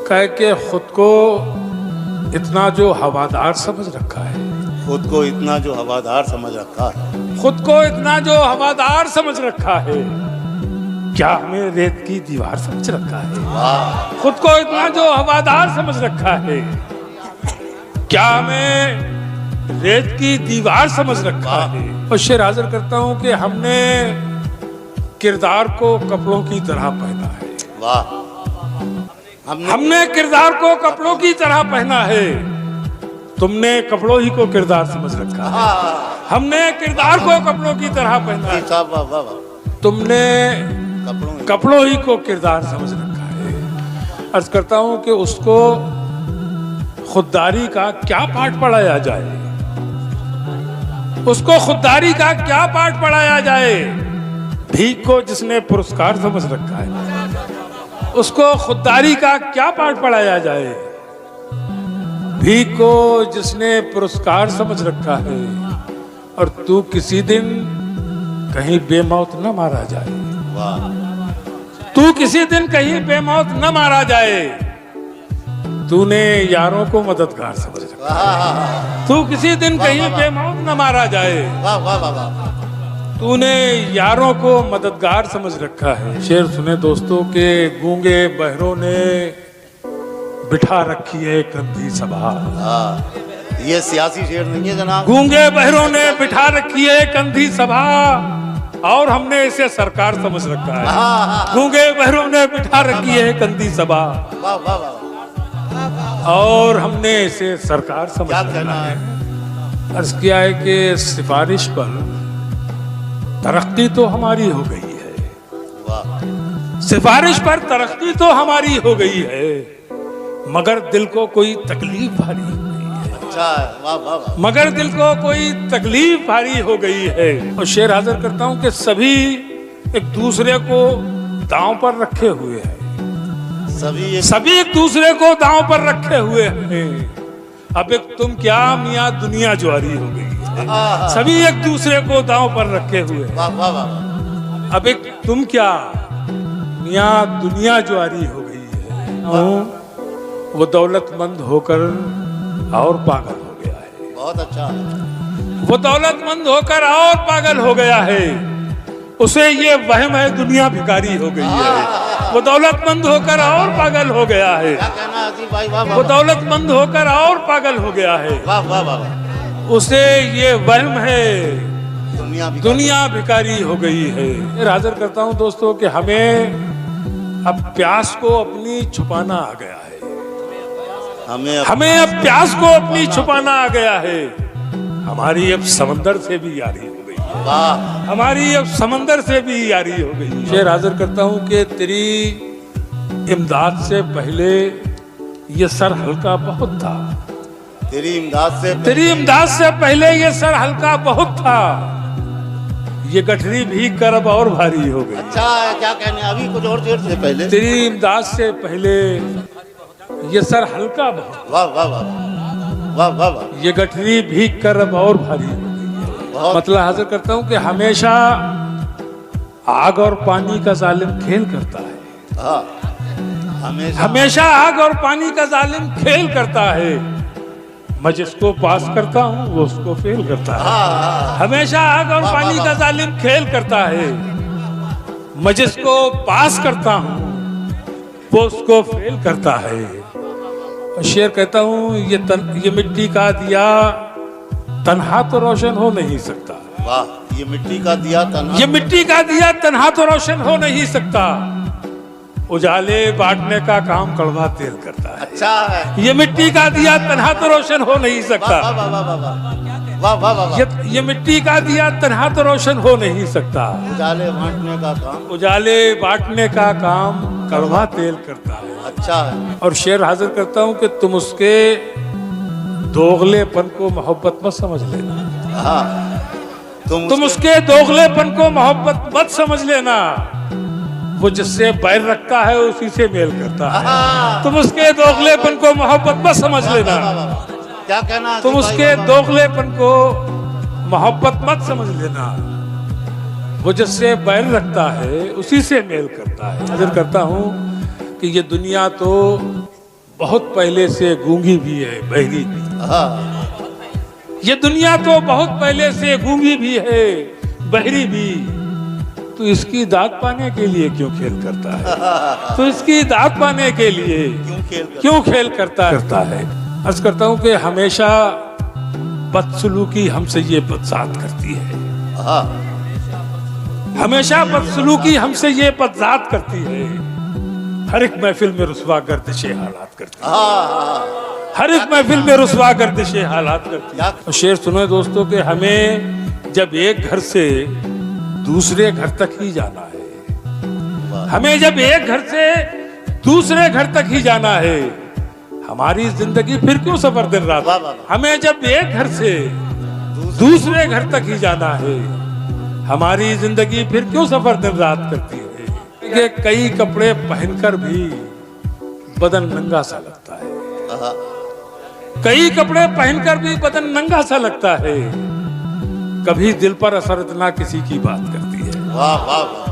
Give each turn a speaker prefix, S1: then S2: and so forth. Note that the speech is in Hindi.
S1: कह के खुद को इतना जो हवादार समझ रखा है,
S2: खुद को इतना जो हवादार समझ रखा है,
S1: खुद को इतना जो हवादार समझ रखा है, क्या हमें रेत की दीवार समझ रखा है?
S2: वाह
S1: खुद को इतना जो हवादार समझ रखा है, क्या हमें रेत की दीवार समझ रखा है? और शेर हाजिर करता हूं कि हमने किरदार को कपड़ों की तरह पहना है।
S2: वाह
S1: हमने किरदार को कपड़ों की तरह पहना है, तुमने कपड़ों ही को किरदार समझ रखा है। हमने किरदार को कपड़ों की तरह पहना है,
S2: साहब वाह वाह वाह,
S1: तुमने कपड़ों ही को किरदार समझ रखा है। अर्ज करता हूं कि उसको खुददारी का क्या पाठ पढ़ाया जाए, उसको खुददारी का क्या पाठ पढ़ाया जाए? भीख को जिसने पुरस्कार समझ रखा है, उसको खुददारी का क्या पाठ पढ़ाया जाए? भीख को जिसने पुरस्कार समझ रखा है, और तू किसी दिन कहीं बेमौत न मारा जाए।
S2: वाह
S1: तू किसी दिन कहीं बेमौत न मारा जाए, तूने यारों को मददगार समझ रखा है। तू किसी दिन कहीं बेमौत न मारा जाए,
S2: वाह वाह वाह वाह,
S1: तूने यारों को मददगार समझ रखा है। शेर सुने दोस्तों के गूंगे बहरों ने बिठा रखी है कंधी सभा।
S2: ये सियासी शेर नहीं है जनाब।
S1: गूंगे बहरों ने बिठा रखी है कंधी सभा, और हमने इसे सरकार समझ रखा है। गूंगे बहरों ने बिठा रखी है कंधी सभा,
S2: वाह वाह वाह,
S1: और हमने इसे सरकार समझ रखा है। अर्ज किया है कि सिफारिश पर तरक्की तो हमारी हो गई है,
S2: वाह
S1: सिफारिश पर तरक्की तो हमारी हो गई है, मगर दिल को कोई तकलीफ भारी हो गई है।
S2: अच्छा है, वाह वाह वाह,
S1: मगर दिल को कोई तकलीफ भारी हो गई है। और शेर हाजिर करता हूं कि सभी एक दूसरे को दांव पर रखे हुए हैं, सभी एक दूसरे को दांव पर रखे हुए हैं। अब एक तुम क्या मियां दुनिया ज्वारी हो गई है, सभी एक दूसरे को दांव पर रखे हुए हैं।
S2: वाह वाह वाह,
S1: अब एक तुम क्या मियां दुनिया ज्वारी हो गई है। वो दौलतमंद होकर और पागल हो गया है,
S2: बहुत अच्छा है।
S1: वो दौलतमंद होकर और पागल हो गया है, उसे ये वहम है दुनिया भिखारी हो गई है। वो दौलतमंद होकर और पागल हो गया है,
S2: क्या कहना है अजीब भाई, वाह वाह
S1: वो दौलतमंद होकर और पागल हो गया है,
S2: वाह वाह वाह,
S1: उसे ये वहम है
S2: दुनिया
S1: भिखारी हो गई है। मैं हाजिर करता हूं दोस्तों कि हमें अब प्यास को अपनी छुपाना आ गया है, हमें अब प्यास को अपनी छुपाना आ गया है। हमारी अब समंदर से भी यारी हो गई है,
S2: वाह,
S1: हमारी अब समंदर से भी यारी हो गई है। शेर हाजिर करता हूं कि तेरी इमदाद से पहले ये सर हल्का बहुत था,
S2: तेरी इमदाद से
S1: पहले ये सर हल्का बहुत था, ये गठरी भी करब और भारी हो गई।
S2: अच्छा है, क्या कहने, अभी कुछ और देर से पहले
S1: तेरी इमदाद से पहले ये सर हल्का बहुत,
S2: वाह वाह वाह वाह वाह वाह,
S1: ये गठरी भी करब और भारी हो गई है। मतलब हाजिर करता हूं कि हमेशा आग और पानी का जालिम खेल करता है।
S2: हाँ,
S1: हमेशा आग और पानी का जालिम खेल करता है, मैं जिसको पास करता हूँ वो उसको फेल करता है। हमेशा आग और पानी का जालिम खेल करता है, मैं जिसको पास करता हूँ वो उसको फेल करता है। और शेर कहता हूँ ये मिट्टी का दिया तन्हा तो रोशन हो नहीं सकता।
S2: वाह, ये मिट्टी का दिया तन्हा,
S1: ये मिट्टी का दिया तन्हा तो रोशन हो नहीं सकता, उजाले बांटने का काम कड़वा तेल करता है।
S2: अच्छा है,
S1: ये मिट्टी का दिया तन्हा तो रोशन हो नहीं सकता,
S2: वाह वाह वाह वाह वाह वाह वाह,
S1: ये मिट्टी का दिया तन्हा तो रोशन हो नहीं सकता,
S2: उजाले बांटने का काम,
S1: उजाले बांटने का काम कड़वा तेल करता है।
S2: अच्छा है।
S1: और शेर हाजिर करता हूं कि तुम उसके दोगलेपन को मोहब्बत मत समझ लेना।
S2: हाँ,
S1: तुम उसके दोगलेपन को मोहब्बत मत समझ लेना, वो जिससे बैर रखता है उसी से मेल करता है। तुम उसके दोगलेपन को मोहब्बत मत समझ लेना,
S2: क्या कहना,
S1: तुम उसके दोगलेपन को मोहब्बत मत समझ लेना, वो जिससे बैर रखता है उसी से मेल करता है। हाजिर करता हूँ कि ये दुनिया तो बहुत पहले से गूंगी भी है, बहरी भी।
S2: हाँ,
S1: ये दुनिया तो बहुत पहले से गूंगी भी है, बहरी भी। तो इसकी दाद पाने के लिए क्यों खेल करता है? तो इसकी दाद पाने के लिए क्यों खेल करता है? अर्ज करता हूं कि हमेशा बदसलूकी हमसे ये बदजात करती है।
S2: हाँ,
S1: हमेशा बदसलूकी हमसे ये बदजात करती है। हर एक महफिल में रुसवा गर्दिशे हालात करती है।
S2: हाँ,
S1: हर एक महफिल में रुसवा गर्दिशे हालात करती है। और शेर सुनो दोस्तों कि हमें जब एक घर से दूसरे घर तक ही जाना है, हमें जब एक घर से दूसरे घर तक ही जाना है, हमारी जिंदगी फिर क्यों सफर दिन रात? हमें जब एक घर से दूसरे घर तक ही जाना है, हमारी जिंदगी फिर क्यों सफर दिन रात करती है? कि कई कपड़े पहनकर भी बदन नंगा सा लगता है। कई कपड़े पहनकर भी बदन नंगा सा लगता है। कभी दिल पर असर इतना किसी की बात करती है।
S2: वाह वाह वाह।